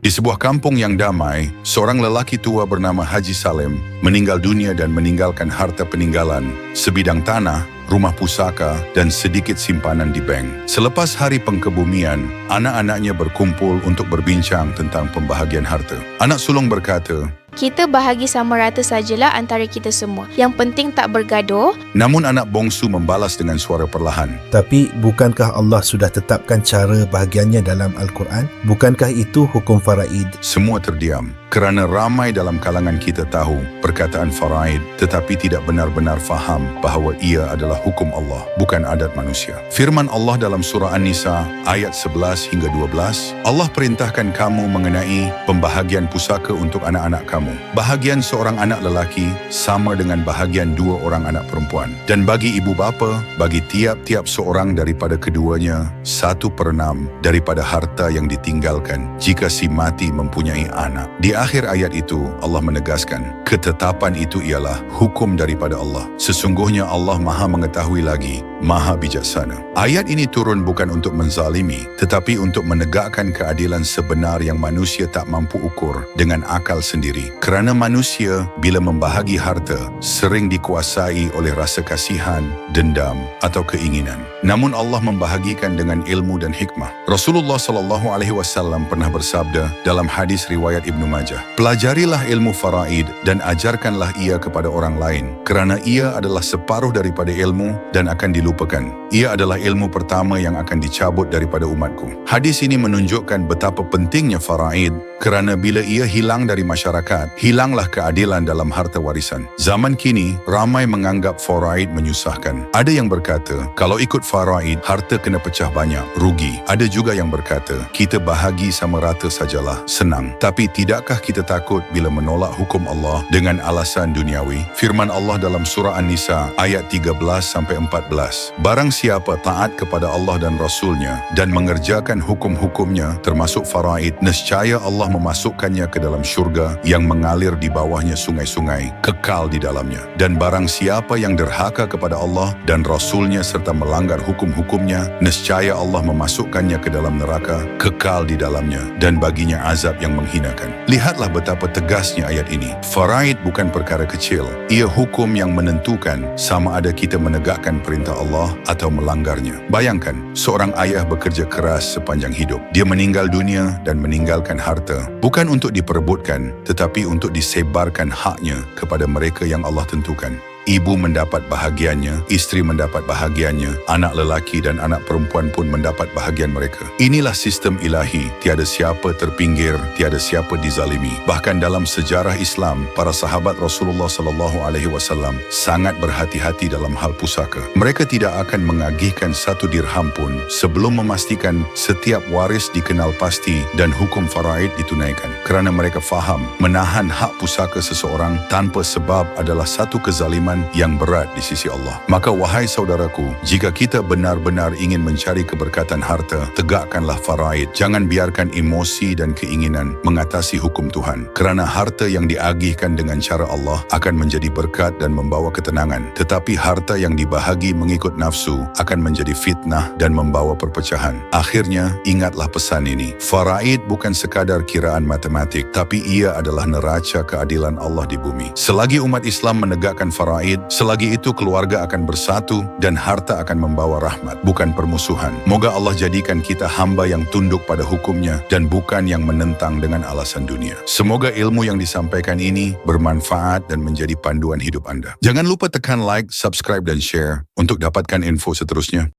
Di sebuah kampung yang damai, seorang lelaki tua bernama Haji Salem meninggal dunia dan meninggalkan harta peninggalan, sebidang tanah, rumah pusaka, dan sedikit simpanan di bank. Selepas hari pengkebumian, anak-anaknya berkumpul untuk berbincang tentang pembahagian harta. Anak sulung berkata, "Kita bahagi sama rata sajalah antara kita semua. Yang penting tak bergaduh." namun anak bongsu membalas dengan suara perlahan, Tapi bukankah Allah sudah tetapkan cara bahagiannya dalam Al-Quran? Bukankah itu hukum faraid? Semua terdiam kerana ramai dalam kalangan kita tahu perkataan faraid tetapi tidak benar-benar faham bahawa ia adalah hukum Allah, bukan adat manusia. Firman Allah dalam surah An-Nisa ayat 11 hingga 12, Allah perintahkan kamu mengenai pembahagian pusaka untuk anak-anak kamu. Bahagian seorang anak lelaki sama dengan bahagian dua orang anak perempuan. Dan bagi ibu bapa, bagi tiap-tiap seorang daripada keduanya 1/6 daripada harta yang ditinggalkan jika si mati mempunyai anak. Di akhir ayat itu, Allah menegaskan, ketetapan itu ialah hukum daripada Allah. Sesungguhnya Allah Maha mengetahui lagi, Maha bijaksana. Ayat ini turun bukan untuk menzalimi, tetapi untuk menegakkan keadilan sebenar yang manusia tak mampu ukur dengan akal sendiri. Kerana manusia bila membahagi harta sering dikuasai oleh rasa kasihan, dendam atau keinginan. Namun Allah membahagikan dengan ilmu dan hikmah. Rasulullah SAW pernah bersabda dalam hadis riwayat Ibnu Majah, pelajarilah ilmu faraid dan ajarkanlah ia kepada orang lain, kerana ia adalah separuh daripada ilmu dan akan dilupakan. Ia adalah ilmu pertama yang akan dicabut daripada umatku. Hadis ini menunjukkan betapa pentingnya faraid, kerana bila ia hilang dari masyarakat, hilanglah keadilan dalam harta warisan. Zaman kini, ramai menganggap faraid menyusahkan. Ada yang berkata, kalau ikut faraid, harta kena pecah banyak, rugi. Ada juga yang berkata, kita bahagi sama rata sajalah, senang. Tapi tidakkah kita takut bila menolak hukum Allah dengan alasan duniawi? Firman Allah dalam surah An-Nisa ayat 13-14, barang siapa taat kepada Allah dan Rasulnya dan mengerjakan hukum-hukumnya termasuk faraid, nescaya Allah memasukkannya ke dalam syurga yang mengalir di bawahnya sungai-sungai, kekal di dalamnya. Dan barang siapa yang derhaka kepada Allah dan Rasulnya serta melanggar hukum-hukumnya, nescaya Allah memasukkannya ke dalam neraka, kekal di dalamnya, dan baginya azab yang menghinakan. Lihatlah betapa tegasnya ayat ini. Faraid bukan perkara kecil. Ia hukum yang menentukan sama ada kita menegakkan perintah Allah atau melanggarnya. Bayangkan, seorang ayah bekerja keras sepanjang hidup. Dia meninggal dunia dan meninggalkan harta, bukan untuk diperebutkan, tetapi untuk disebarkan haknya kepada mereka yang Allah tentukan. Ibu mendapat bahagiannya, isteri mendapat bahagiannya, anak lelaki dan anak perempuan pun mendapat bahagian mereka. Inilah sistem ilahi, tiada siapa terpinggir, tiada siapa dizalimi. Bahkan dalam sejarah Islam, para sahabat Rasulullah SAW sangat berhati-hati dalam hal pusaka. Mereka tidak akan mengagihkan 1 dirham pun sebelum memastikan setiap waris dikenal pasti dan hukum faraid ditunaikan. Kerana mereka faham, menahan hak pusaka seseorang tanpa sebab adalah satu kezaliman yang berat di sisi Allah. Maka wahai saudaraku, jika kita benar-benar ingin mencari keberkatan harta, tegakkanlah faraid. Jangan biarkan emosi dan keinginan mengatasi hukum Tuhan. Kerana harta yang diagihkan dengan cara Allah akan menjadi berkat dan membawa ketenangan. Tetapi harta yang dibahagi mengikut nafsu akan menjadi fitnah dan membawa perpecahan. Akhirnya, ingatlah pesan ini. Faraid bukan sekadar kiraan matematik, tapi ia adalah neraca keadilan Allah di bumi. Selagi umat Islam menegakkan faraid, selagi itu keluarga akan bersatu dan harta akan membawa rahmat, bukan permusuhan. Moga Allah jadikan kita hamba yang tunduk pada hukumnya dan bukan yang menentang dengan alasan dunia. Semoga ilmu yang disampaikan ini bermanfaat dan menjadi panduan hidup Anda. Jangan lupa tekan like, subscribe dan share untuk dapatkan info seterusnya.